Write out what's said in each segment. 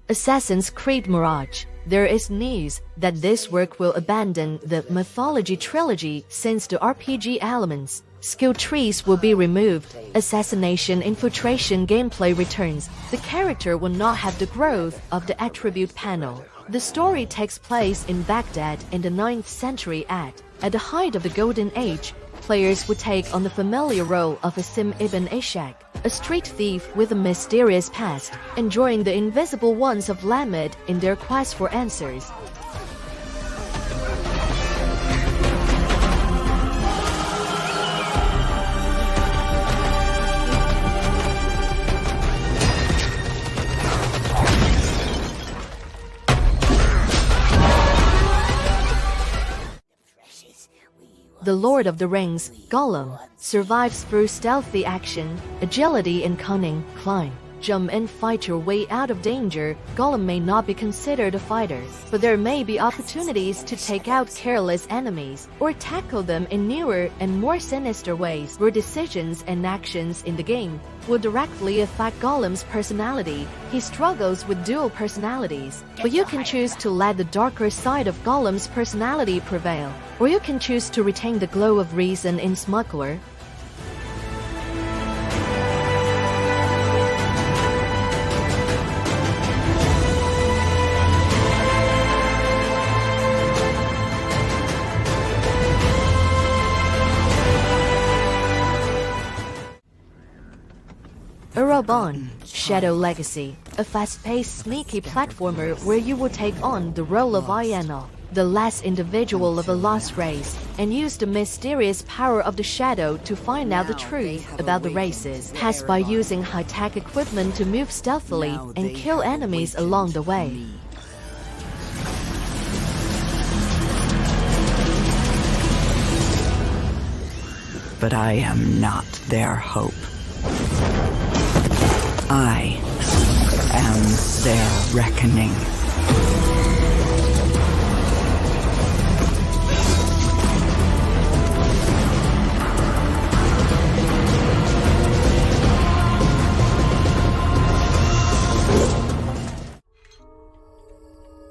Assassin's Creed Mirage. There is news that this work will abandon the mythology trilogy since the RPG elements, skill trees will be removed, assassination infiltration gameplay returns, the character will not have the growth of the attribute panel. The story takes place in Baghdad in the 9th century at the height of the Golden Age. Players would take on the familiar role of Asim ibn Ishaq, a street thief with a mysterious past, enjoying the invisible ones of Lamed in their quest for answers. The Lord of the Rings, Gollum, survives through stealthy action, agility and cunning. Climb, jump and fight your way out of danger. Gollum may not be considered a fighter, but there may be opportunities to take out careless enemies, or tackle them in newer and more sinister ways. Your decisions and actions in the game will directly affect Gollum's personality. He struggles with dual personalities, but you can choose to let the darker side of Gollum's personality prevail, or you can choose to retain the glow of reason in Smuggler. Ereban, Shadow Legacy, a fast-paced sneaky platformer where you will take on the role of Ayanna, the last individual of a lost race, and use the mysterious power of the shadow to find out the truth about the races. Pass by using high-tech equipment to move stealthily and kill enemies along the way. But I am not their hope. I am their reckoning.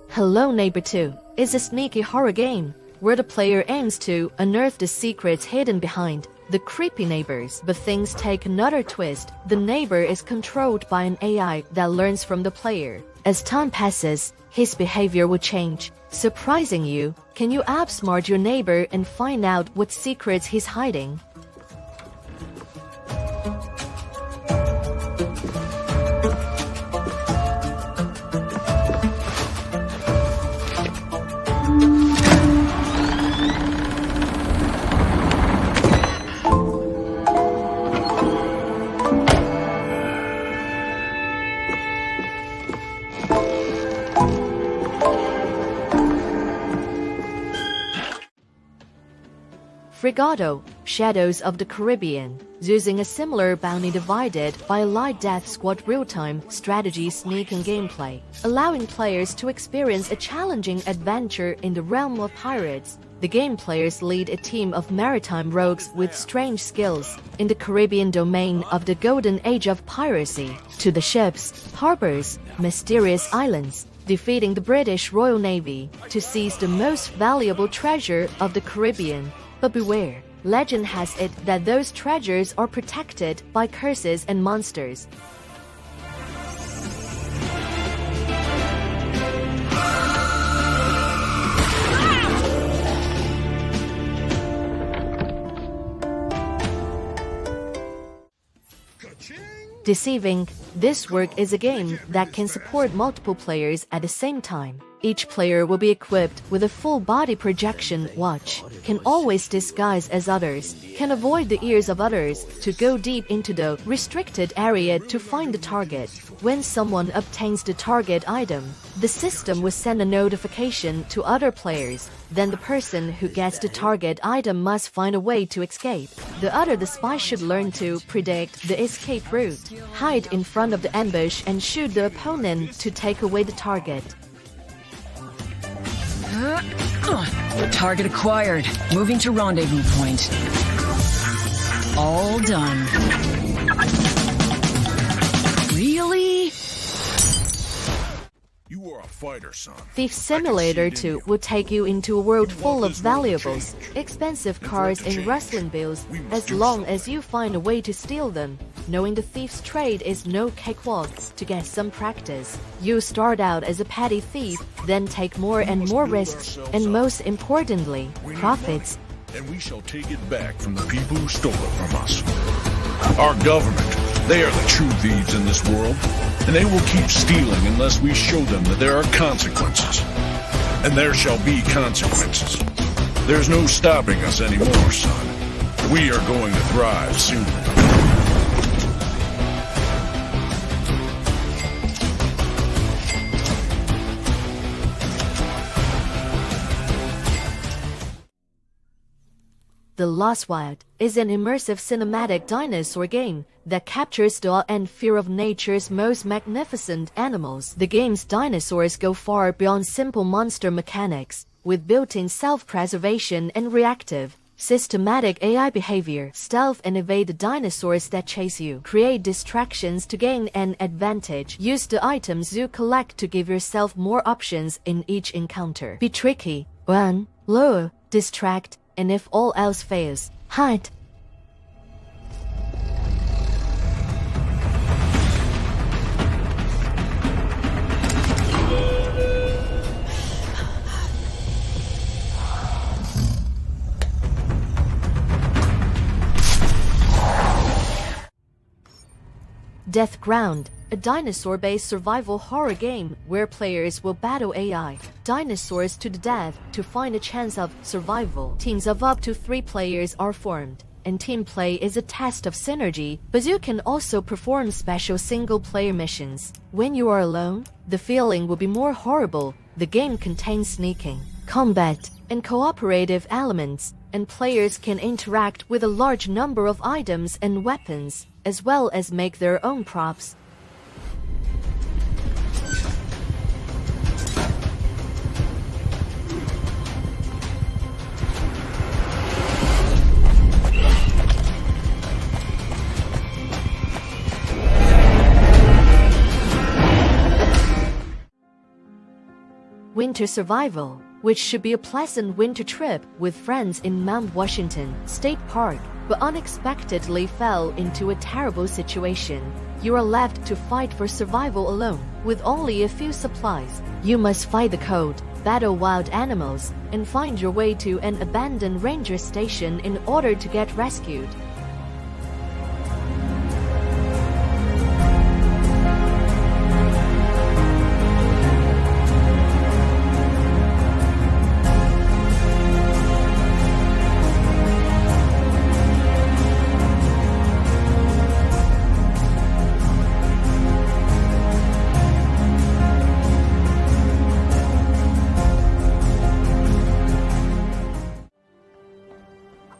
Hello Neighbor 2 is a sneaky horror game where the player aims to unearth the secrets hidden behind the creepy neighbors. But things take another twist. The neighbor is controlled by an AI that learns from the player. As time passes, his behavior will change, surprising you. Can you outsmart your neighbor and find out what secrets he's hiding? Frigato, Shadows of the Caribbean, using a similar bounty divided by a light death squad real-time strategy sneaking gameplay, allowing players to experience a challenging adventure in the realm of pirates. The game players lead a team of maritime rogues with strange skills in the Caribbean domain of the golden age of piracy, to the ships, harbors, mysterious islands, defeating the British Royal Navy to seize the most valuable treasure of the Caribbean. But beware, legend has it that those treasures are protected by curses and monsters. Deceiving. This work is a game that can support multiple players at the same time. Each player will be equipped with a full body projection watch, can always disguise as others, can avoid the ears of others, to go deep into the restricted area to find the target. When someone obtains the target item, the system will send a notification to other players. Then the person who gets the target item must find a way to escape. The spy should learn to predict the escape route, hide in front of the ambush and shoot the opponent to take away the target. Target acquired. Moving to rendezvous point. All done. Really? You are a fighter, son. Thief Simulator 2 will take you into a world full of valuables, expensive cars and rustling bills, as long as you find a way to steal them. Knowing the thief's trade is no cakewalk. To get some practice, you start out as a petty thief, then take more and more risks, and most importantly, profits. And we shall take it back from the people who stole it from us. Our government, they are the true thieves in this world, and they will keep stealing unless we show them that there are consequences. And there shall be consequences. There's no stopping us anymore, son. We are going to thrive soon. The Lost Wild is an immersive cinematic dinosaur game that captures the awe and fear of nature's most magnificent animals. The game's dinosaurs go far beyond simple monster mechanics, with built-in self-preservation and reactive, systematic AI behavior. Stealth and evade the dinosaurs that chase you. Create distractions to gain an advantage. Use the items you collect to give yourself more options in each encounter. Be tricky, run, lure, distract, and if all else fails, hide. Deathground, a dinosaur-based survival horror game where players will battle AI dinosaurs to the death to find a chance of survival. Teams of up to 3 players are formed, and team play is a test of synergy, but you can also perform special single-player missions. When you are alone, the feeling will be more horrible. The game contains sneaking, combat, and cooperative elements, and players can interact with a large number of items and weapons, as well as make their own props. Winter Survival, which should be a pleasant winter trip with friends in Mount Washington State Park, but unexpectedly fell into a terrible situation. You are left to fight for survival alone, with only a few supplies. You must fight the cold, battle wild animals, and find your way to an abandoned ranger station in order to get rescued.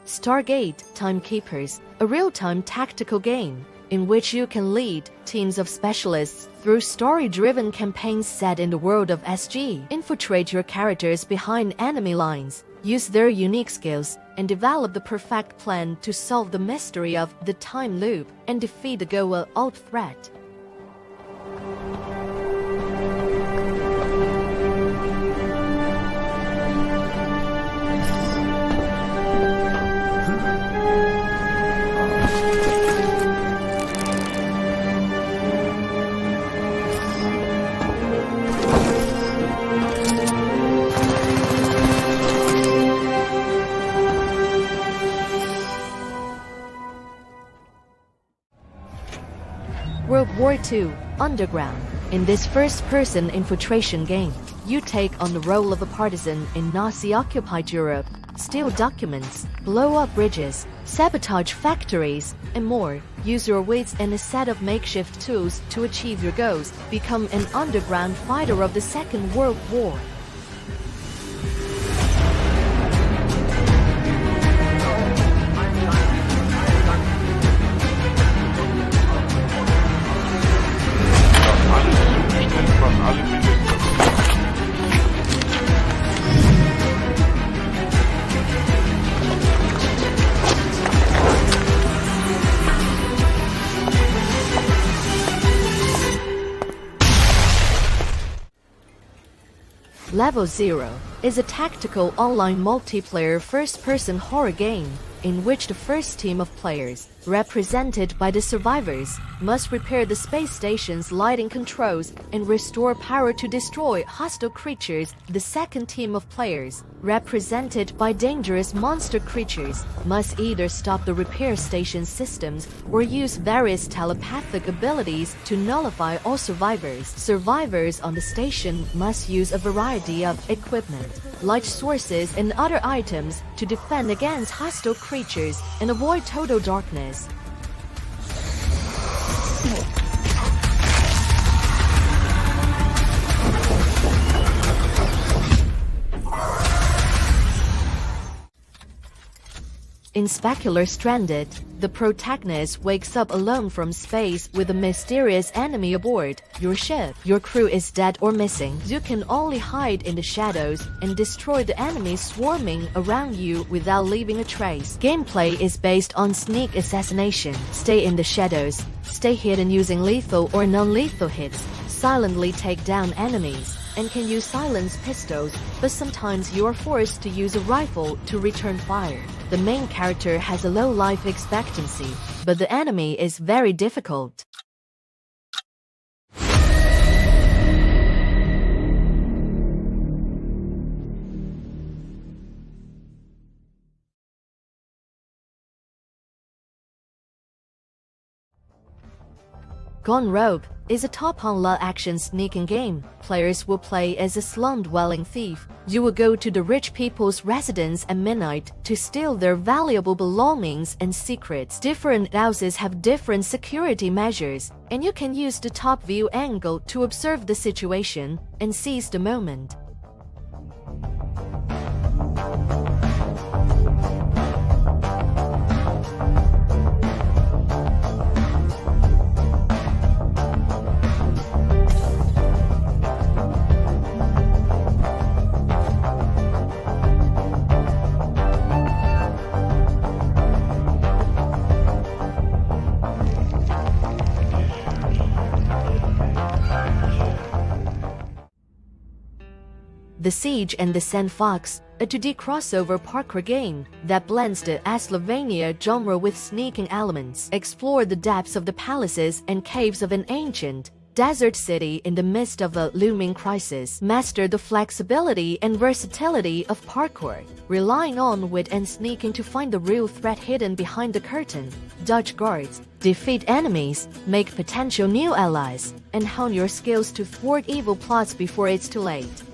Stargate, Timekeepers, a real-time tactical game in which you can lead teams of specialists through story-driven campaigns set in the world of SG. Infiltrate your characters behind enemy lines, use their unique skills, and develop the perfect plan to solve the mystery of the time loop and defeat the Goa'uld threat. World War II, Underground. In this first-person infiltration game, you take on the role of a partisan in Nazi-occupied Europe, steal documents, blow up bridges, sabotage factories, and more. Use your wits and a set of makeshift tools to achieve your goals. Become an underground fighter of the Second World War. Level 0 is a tactical online multiplayer first-person horror game in which the first team of players, represented by the survivors, must repair the space station's lighting controls and restore power to destroy hostile creatures. The second team of players, represented by dangerous monster creatures, must either stop the repair station systems or use various telepathic abilities to nullify all survivors. Survivors on the station must use a variety of equipment, light sources and other items to defend against hostile creatures and avoid total darkness. In Specular Stranded, the protagonist wakes up alone from space with a mysterious enemy aboard your ship. Your crew is dead or missing. You can only hide in the shadows and destroy the enemies swarming around you without leaving a trace. Gameplay is based on sneak assassination. Stay in the shadows, stay hidden using lethal or non-lethal hits, silently take down enemies, and can use silenced pistols, but sometimes you are forced to use a rifle to return fire. The main character has a low life expectancy, but the enemy is very difficult. Gone Rogue is a top-on-la action sneaking game. Players will play as a slum-dwelling thief. You will go to the rich people's residence at midnight to steal their valuable belongings and secrets. Different houses have different security measures, and you can use the top view angle to observe the situation and seize the moment. The Siege and the Sandfox, a 2D crossover parkour game that blends the Metroidvania genre with sneaking elements. Explore the depths of the palaces and caves of an ancient, desert city in the midst of a looming crisis. Master the flexibility and versatility of parkour, relying on wit and sneaking to find the real threat hidden behind the curtain. Dodge guards, defeat enemies, make potential new allies, and hone your skills to thwart evil plots before it's too late.